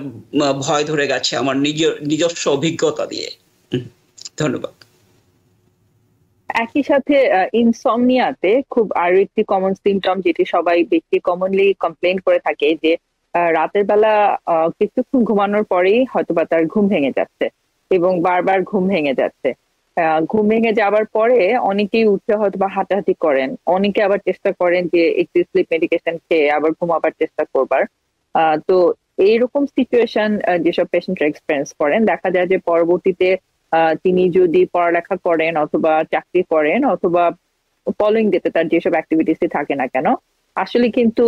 ভয় ধরে গেছে আমার নিজস্ব অভিজ্ঞতা দিয়ে। ধন্যবাদ। একই সাথে ইনসমনিয়াতে খুব আরো একটি কমন সিমটম যেটি সবাই বেশি কমনলি কমপ্লেন করে থাকে যে রাতের বেলা কিছুক্ষণ ঘুমানোর পরেই হয়তোবা তার ঘুম ভেঙে যাচ্ছে এবং বারবার ঘুম ভেঙে যাচ্ছে। ঘুম ভেঙে যাবার পরে অনেকেই উঠে হয়তোবা হাঁটাহাঁটি করেন, অনেকে আবার চেষ্টা করেন যে একটু স্লিপ মেডিকেশন খেয়ে আবার ঘুমাবার চেষ্টা করবার। তো এইরকম সিচুয়েশন যেসব পেশেন্টরা এক্সপেরিয়েন্স করেন, দেখা যায় যে পরবর্তীতে তিনি যদি পড়ালেখা করেন অথবা চাকরি করেন অথবা ফলোইং ডেতে তার যেসব অ্যাক্টিভিটিস থাকে না কেন, আসলে কিন্তু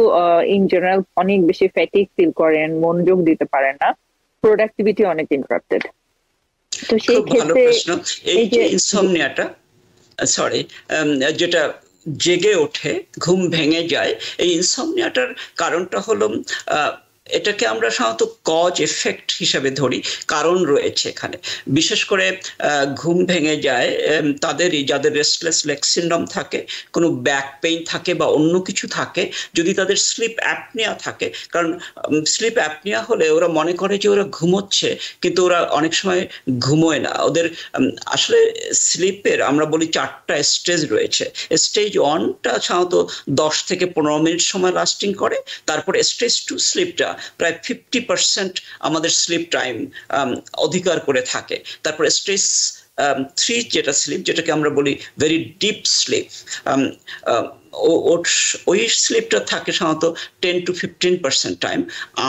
ইন জেনারেল অনেক বেশি ফ্যাটিক ফিল করেন, মনোযোগ দিতে পারেন না, প্রোডাক্টিভিটি অনেক ইন্টারাপ্টেড। তো সেই খুব ভালো ক্ষেত্রে প্রশ্ন। এই এই যে যে ইনসমনিয়াটা, সরি, যেটা জেগে ওঠে, ঘুম ভেঙে যায়, এই ইনসমনিয়াটার কারণটা হলো, এটাকে আমরা সাধারণত কজ এফেক্ট হিসাবে ধরি। কারণ রয়েছে এখানে। বিশেষ করে ঘুম ভেঙে যায় তাদেরই যাদের রেস্টলেস লেগ সিনড্রোম থাকে, কোনো ব্যাক পেইন থাকে বা অন্য কিছু থাকে, যদি তাদের স্লিপ অ্যাপনিয়া থাকে। কারণ স্লিপ অ্যাপনিয়া হলে ওরা মনে করে যে ওরা ঘুমোচ্ছে, কিন্তু ওরা অনেক সময় ঘুমোয় না। ওদের আসলে স্লিপের আমরা বলি 4টা স্টেজ রয়েছে। স্টেজ 1টা সাধারণত 10 থেকে 15 মিনিট সময় লাস্টিং করে। তারপরে স্টেজ 2 স্লিপটা প্রায় 50% আমাদের স্লিপ টাইম অধিকার করে থাকে। তারপরে স্টেজ 3 যেটা স্লিপ, যেটাকে আমরা বলি ভেরি ডিপ স্লিপ, ওই স্লিপটা থাকে সাধারণত 10 to 15% টাইম।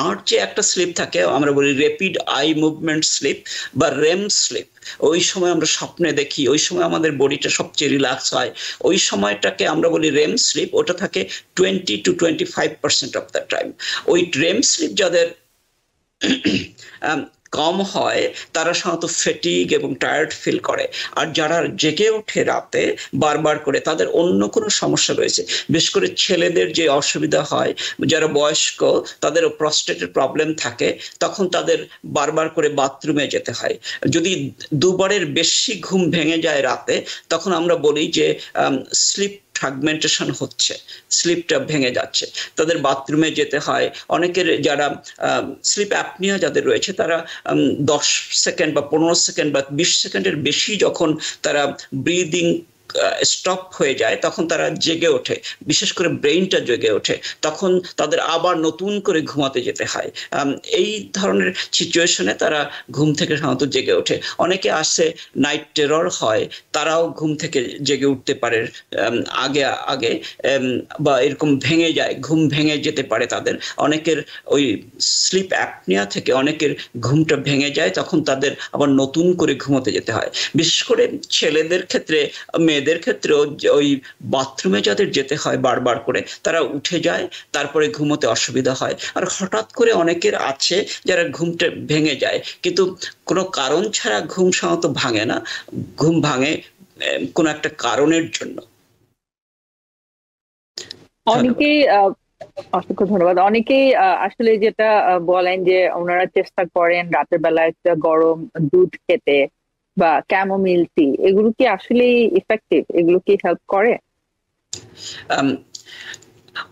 আর যে একটা স্লিপ থাকে আমরা বলি র্যাপিড আই মুভমেন্ট স্লিপ বা রেম স্লিপ, ওই সময় আমরা স্বপ্নে দেখি, ওই সময় আমাদের বডিটা সবচেয়ে রিল্যাক্স হয়, ওই সময়টাকে আমরা বলি রেম স্লিপ। ওটা থাকে 20 to 25% অফ দ্য টাইম। ওই রেম স্লিপ যাদের কম হয় তারা সাধারণত ফেটিগ এবং টায়ার্ড ফিল করে। আর যারা জেগে ওঠে রাতে বারবার করে, তাদের অন্য কোনো সমস্যা রয়েছে। বিশেষ করে ছেলেদের যে অসুবিধা হয়, যারা বয়স্ক, তাদের প্রস্টেটের প্রবলেম থাকে, তখন তাদের বারবার করে বাথরুমে যেতে হয়। যদি দুবারের বেশি ঘুম ভেঙে যায় রাতে, তখন আমরা বলি যে স্লিপ ফ্র্যাগমেন্টেশন হচ্ছে, স্লিপটা ভেঙে যাচ্ছে, তাদের বাথরুমে যেতে হয়। অনেকের যারা স্লিপ অ্যাপনিয়া যাদের রয়েছে, তারা 10 সেকেন্ড বা 15 সেকেন্ড বা 20 সেকেন্ডের বেশি যখন তারা ব্রিদিং স্টপ হয়ে যায়, তখন তারা জেগে ওঠে, বিশেষ করে ব্রেইনটা জেগে ওঠে, তখন তাদের আবার নতুন করে ঘুমাতে যেতে হয়। এই ধরনের সিচুয়েশনে তারা ঘুম থেকে সাধারণত জেগে ওঠে। অনেকে আসে নাইট টেরর হয়, তারাও ঘুম থেকে জেগে উঠতে পারে আগে আগে, বা এরকম ভেঙে যায়, ঘুম ভেঙে যেতে পারে তাদের। অনেকের ওই স্লিপ অ্যাপনিয়া থেকে অনেকের ঘুমটা ভেঙে যায়, তখন তাদের আবার নতুন করে ঘুমোতে যেতে হয়। বিশেষ করে ছেলেদের ক্ষেত্রে, মেয়েদের ক্ষেত্রেও ওই বাথরুমে যাদের যেতে হয় বারবার করে, তারা উঠে যায়, তারপরে ঘুমোতে অসুবিধা হয়। আর হঠাৎ করে অনেকের আছে যারা ঘুমটা ভেঙে যায়, কিন্তু কোনো কারণ ছাড়া ঘুম সাধারণত ভাঙে না, ঘুম ভাঙে কোনো একটা কারণের জন্য। অনেকেই অসংখ্য ধন্যবাদ। অনেকেই আসলে যেটা বলেন যে ওনারা চেষ্টা করেন রাতের বেলা একটা গরম দুধ খেতে বা ক্যামোমিল টি, এগুলো কি আসলে ইফেক্টিভ? এগুলো কি হেল্প করে? আম,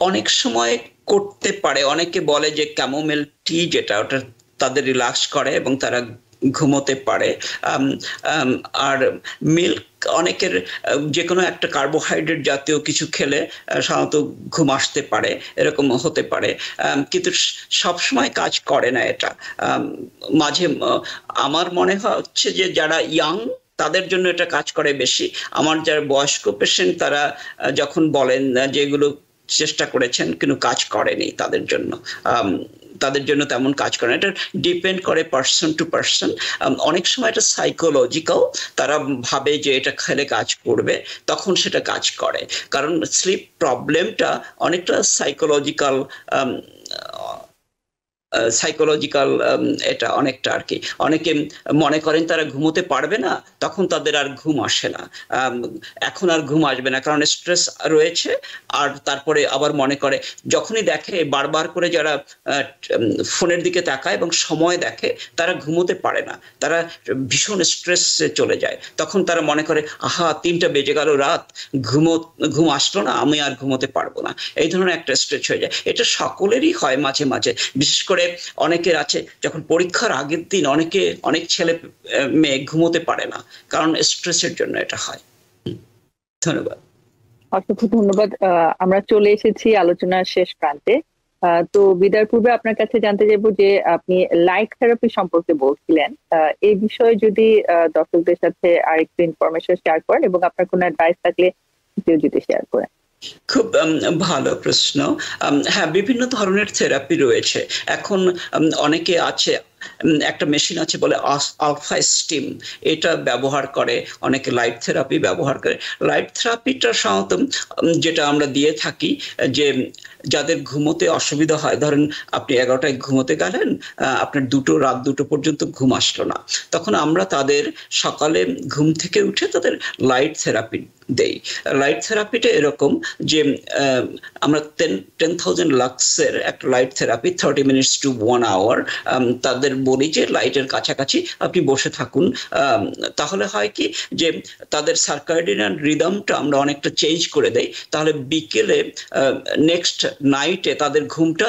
অনেক সময় করতে পারে। অনেকে বলে যে ক্যামোমেল টি যেটা, ওটা তাদের রিল্যাক্স করে এবং তারা ঘুমোতে পারে। আম, আম, আর মিল্ক, অনেকের যে কোনো একটা কার্বোহাইড্রেট জাতীয় কিছু খেলে সাধারণত ঘুম আসতে পারে, এরকম হতে পারে। কিন্তু সব সময় কাজ করে না এটা। আম, মাঝে আমার মনে হচ্ছে যে যারা ইয়াং তাদের জন্য এটা কাজ করে বেশি। আমার যারা বয়স্ক পেশেন্ট তারা যখন বলেন যে এগুলো চেষ্টা করেছেন কিন্তু কাজ করেনি তাদের জন্য, আম, তাদের জন্য তেমন কাজ করে না। এটা ডিপেন্ড করে পার্সন টু পার্সন। অনেক সময় এটা সাইকোলজিক্যাল, তারা ভাবে যে এটা খেলে কাজ করবে, তখন সেটা কাজ করে। কারণ স্লিপ প্রবলেমটা অনেকটা সাইকোলজিক্যাল, সাইকোলজিক্যাল, এটা অনেকটা আর কি। অনেকে মনে করেন তারা ঘুমোতে পারবে না, তখন তাদের আর ঘুম আসে না। এখন আর ঘুম আসবে না কারণ স্ট্রেস রয়েছে। আর তারপরে আবার মনে করে, যখনই দেখে বারবার করে যারা ফোনের দিকে তাকায় এবং সময় দেখে, তারা ঘুমোতে পারে না, তারা ভীষণ স্ট্রেসে চলে যায়। তখন তারা মনে করে, আহা 3টা বেজে গেল রাত, ঘুম আসলো না, আমি আর ঘুমোতে পারবো না। এই ধরনের একটা স্ট্রেস হয়ে যায়। এটা সকলেরই হয় মাঝে মাঝে। বিশেষ করে অনেকের আছে যখন পরীক্ষার আগের দিন, অনেক ছেলে মেয়ে ঘুমোতে পারে না, কারণ স্ট্রেসের জন্য এটা হয়। ধন্যবাদ। অসংখ্য ধন্যবাদ। আমরা চলে এসেছি আলোচনার শেষ প্রান্তে। তো বিদায়ের পূর্বে আপনার কাছে জানতে চাইবো যে আপনি লাইট থেরাপি সম্পর্কে বলছিলেন, এই বিষয়ে যদি দর্শকদের সাথে আরেকটু ইনফরমেশন শেয়ার করেন এবং আপনার কোনো অ্যাডভাইস থাকলে সেটিও যদি শেয়ার করেন। খুব ভালো প্রশ্ন। হ্যাঁ, বিভিন্ন ধরনের থেরাপি রয়েছে এখন। অনেকে আছে, একটা মেশিন আছে বলে আলফা স্টিম, এটা ব্যবহার করে। অনেকে লাইট থেরাপি ব্যবহার করে। লাইট থেরাপিটা সাধারণত যেটা আমরা দিয়ে থাকি, যে যাদের ঘুমোতে অসুবিধা হয়, ধরেন আপনি 11টায় ঘুমোতে গেলেন, আপনার রাত 2টো পর্যন্ত ঘুম আসলো না, তখন আমরা তাদের সকালে ঘুম থেকে উঠে তাদের লাইট থেরাপি দেই। লাইট থেরাপিটা এরকম যে আমরা 10,000 লাক্সের একটা light therapy, 30 minutes to 1 hour, তাদের বলি যে লাইটের কাছাকাছি আপনি বসে থাকুন। তাহলে হয় কি যে তাদের সার্কাডিয়ান রিদমটা আমরা অনেকটা চেঞ্জ করে দেই। তাহলে বিকেলে নেক্সট নাইটে তাদের ঘুমটা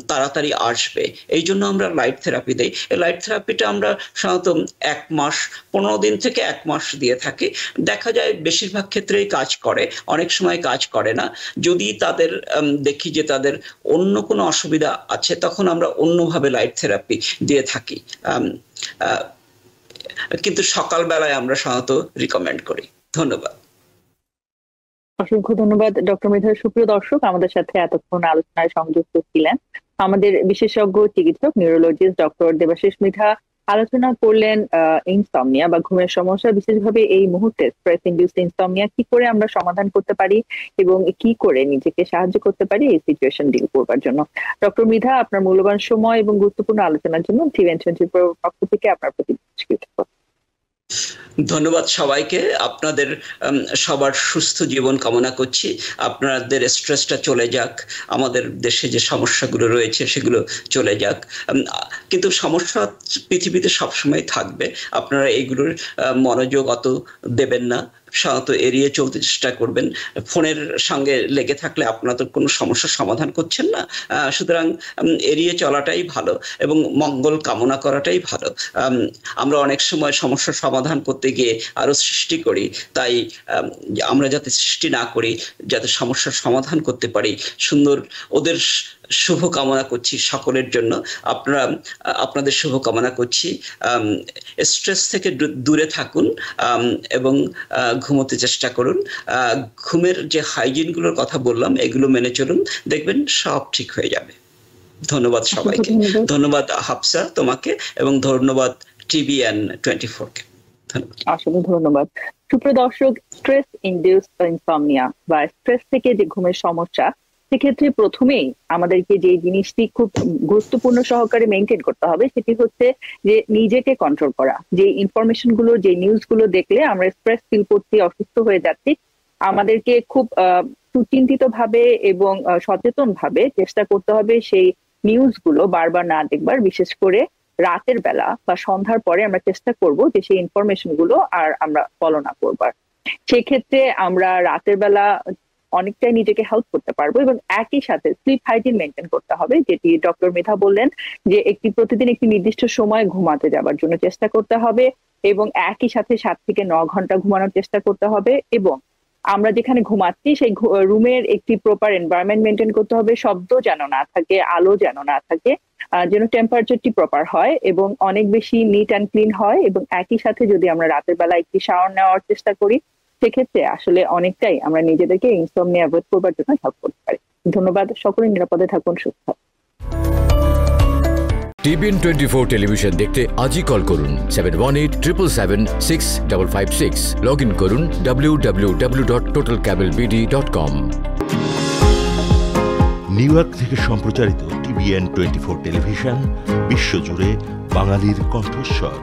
তাড়াতাড়ি আসবে। এই জন্য আমরা লাইট থেরাপি দেই। এই লাইট থেরাপিটা আমরা সাধারণত 1 মাস, 15 দিন থেকে 1 মাস দিয়ে থাকি। দেখা যায় বেশিরভাগ ক্ষেত্রেই কাজ করে, অনেক সময় কাজ করে না। যদি তাদের দেখি যে তাদের অন্য কোনো অসুবিধা আছে, তখন আমরা অন্যভাবে লাইট থেরাপি দিয়ে থাকি। কিন্তু সকালবেলায় আমরা সাধারণত রিকমেন্ড করি। ধন্যবাদ। অসংখ্য ধন্যবাদ ডক্টর মৃধা। সুপ্রিয় দর্শক, আমাদের সাথে এতক্ষণ আলোচনায় সংযুক্ত ছিলেন আমাদের বিশেষজ্ঞ চিকিৎসক নিউরোলজিস্ট ডক্টর দেবাশিস মৃধা। আলোচনা করলেন ইনসমনিয়া বা ঘুমের সমস্যা, বিশেষভাবে এই মুহূর্তে স্ট্রেস ইনডিউসড ইনসমনিয়া কি করে আমরা সমাধান করতে পারি এবং কি করে নিজেকে সাহায্য করতে পারি এই সিচুয়েশন ডিল করবার জন্য। ডক্টর মৃধা, আপনার মূল্যবান সময় এবং গুরুত্বপূর্ণ আলোচনার জন্য টিভেন24 পক্ষ থেকে আপনার প্রতি কৃতজ্ঞ। ধন্যবাদ সবাইকে। আপনাদের সবার সুস্থ জীবন কামনা করছি। আপনাদের স্ট্রেসটা চলে যাক, আমাদের দেশে যে সমস্যাগুলো রয়েছে সেগুলো চলে যাক। কিন্তু সমস্যা পৃথিবীতে সবসময় থাকবে, আপনারা এইগুলোর মনোযোগ অত দেবেন না, সাধারণত এড়িয়ে চলতে চেষ্টা করবেন। ফোনের সঙ্গে লেগে থাকলে আপনারা তো কোনো সমস্যার সমাধান করছেন না, সুতরাং এড়িয়ে চলাটাই ভালো এবং মঙ্গল কামনা করাটাই ভালো। আমরা অনেক সময় সমস্যার সমাধান করতে গিয়ে আরো সৃষ্টি করি, তাই আমরা যাতে সৃষ্টি না করি, যাতে সমস্যার সমাধান করতে পারি, সুন্দর ওদের শুভ কামনা করছি সকলের জন্য। আপনাদের শুভ কামনা করছি। স্ট্রেস থেকে দূরে থাকুন এবং ঘুমোতে চেষ্টা করুন। ঘুমের যে হাইজিন গুলোর কথা বললাম, এগুলো মেনে চলুন, দেখবেন সব ঠিক হয়ে যাবে। ধন্যবাদ সবাইকে। ধন্যবাদ হাফসা তোমাকে, এবং ধন্যবাদ TVN24 কে। আসলে ধন্যবাদ। সুপ্রিয় দর্শক, স্ট্রেস ইনডিউসড ইনসমনিয়া বা স্ট্রেস থেকে যে ঘুমের সমস্যা, সেক্ষেত্রে প্রথমেই আমাদেরকে যে জিনিসটি খুব গুরুত্বপূর্ণ সহকারে মেনটেন করতে হবে সেটি হচ্ছে যে নিজেকে কন্ট্রোল করা। যে ইনফরমেশন গুলো, যে নিউজ গুলো দেখলে আমরা স্ট্রেস ফিল করছি, অসুস্থ হয়ে যাচ্ছি, আমাদেরকে খুব সুচিন্তিত ভাবে এবং সচেতন ভাবে চেষ্টা করতে হবে সেই নিউজগুলো বারবার না দেখবার, বিশেষ করে রাতের বেলা বা সন্ধ্যার পরে আমরা চেষ্টা করব যে সেই ইনফরমেশন গুলো আর আমরা ফলো না করবার। সেক্ষেত্রে আমরা রাতের বেলা অনেকটাই নিজেকে হেল্প করতে পারবো এবং একই সাথে স্লিপ হাইজিন মেনটেন করতে হবে, যেটি ডক্টর মেধা বললেন যে প্রতিদিন একটি নির্দিষ্ট সময় ঘুমাতে যাবার জন্য চেষ্টা করতে হবে এবং একই সাথে 7 থেকে 9 ঘন্টা ঘুমানোর চেষ্টা করতে হবে। এবং আমরা যেখানে ঘুমাচ্ছি সেই রুমের একটি প্রপার এনভায়রনমেন্ট মেনটেন করতে হবে, শব্দ যেন না থাকে, আলো যেন না থাকে, যেন টেম্পারেচারটি প্রপার হয় এবং অনেক বেশি নিট অ্যান্ড ক্লিন হয়। এবং একই সাথে যদি আমরা রাতের বেলা একটি শাওয়ার নেওয়ার চেষ্টা করি, সেক্ষেত্রে আসলে অনেকটাই আমরা নিজেদেরকে ইনসমনিয়া অ্যাভয়েড করবার জন্য হেল্প করতে পারি। ধন্যবাদ। সকলে নিরাপদে থাকুন, সুস্থ থাকুন। TBN 24 টেলিভিশন দেখতে আজই কল করুন 7187776556। লগ ইন করুন www.totalcablebd.com। নিউ ইয়র্ক থেকে সম্প্রচারিত TBN 24 টেলিভিশন বিশ্বজুড়ে বাঙালির কণ্ঠস্বর।